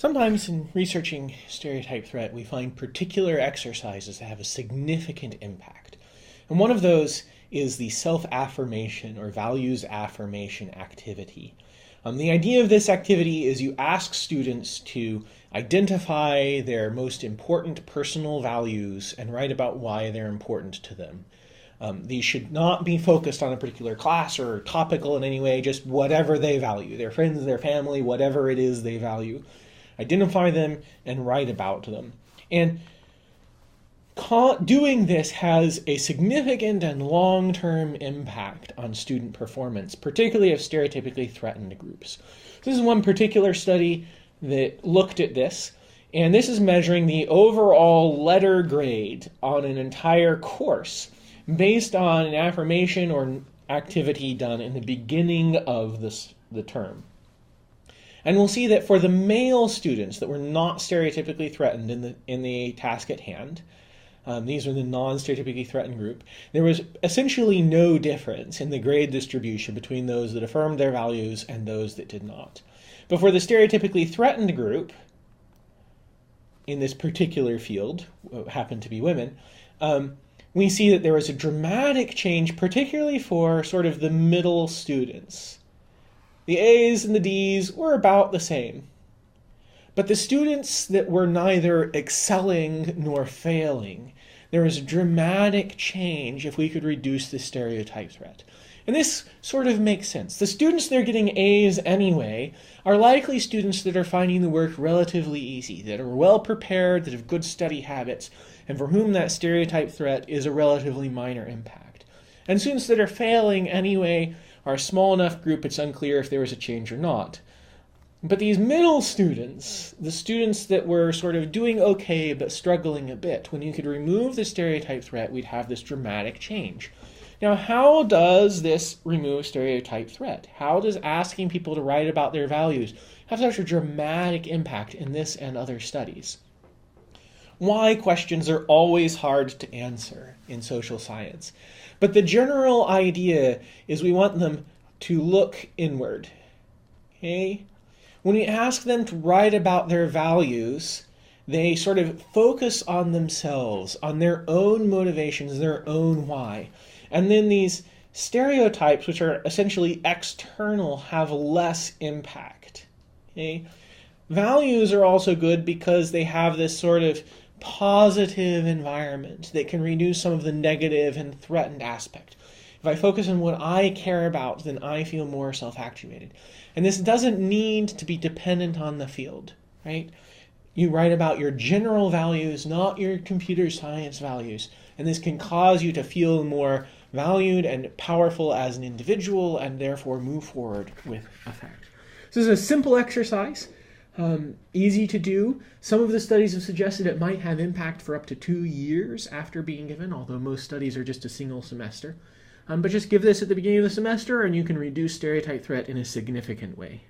Sometimes in researching stereotype threat, we find particular exercises that have a significant impact. And one of those is the self-affirmation or values affirmation activity. The idea of this activity is you ask students to identify their most important personal values and write about why they're important to them. These should not be focused on a particular class or topical in any way, just whatever they value, their friends, their family, whatever it is they value. Identify them and write about them. And doing this has a significant and long-term impact on student performance, particularly of stereotypically threatened groups. This is one particular study that looked at this, and this is measuring the overall letter grade on an entire course based on an affirmation or activity done in the beginning of the term. And we'll see that for the male students that were not stereotypically threatened in the task at hand, these are the non-stereotypically threatened group, there was essentially no difference in the grade distribution between those that affirmed their values and those that did not. But for the stereotypically threatened group, in this particular field, happened to be women, we see that there was a dramatic change, particularly for sort of the middle students. The A's and the D's were about the same. But the students that were neither excelling nor failing, there was a dramatic change if we could reduce the stereotype threat. And this sort of makes sense. The students that are getting A's anyway are likely students that are finding the work relatively easy, that are well prepared, that have good study habits, and for whom that stereotype threat is a relatively minor impact. And students that are failing anyway are a small enough group it's unclear if there was a change or not. But these middle students, the students that were sort of doing okay but struggling a bit, when you could remove the stereotype threat, we'd have this dramatic change. Now, how does this remove stereotype threat? How does asking people to write about their values have such a dramatic impact in this and other studies? Why questions are always hard to answer in social science. But the general idea is we want them to look inward. Okay? When we ask them to write about their values, they sort of focus on themselves, on their own motivations, their own why. And then these stereotypes, which are essentially external, have less impact. Okay? Values are also good because they have this sort of positive environment that can reduce some of the negative and threatened aspect. If I focus on what I care about, then I feel more self-actuated. And this doesn't need to be dependent on the field, right? You write about your general values, not your computer science values. And this can cause you to feel more valued and powerful as an individual and therefore move forward with effect. So this is a simple exercise. Easy to do. Some of the studies have suggested it might have impact for up to 2 years after being given, although most studies are just a single semester. But just give this at the beginning of the semester and you can reduce stereotype threat in a significant way.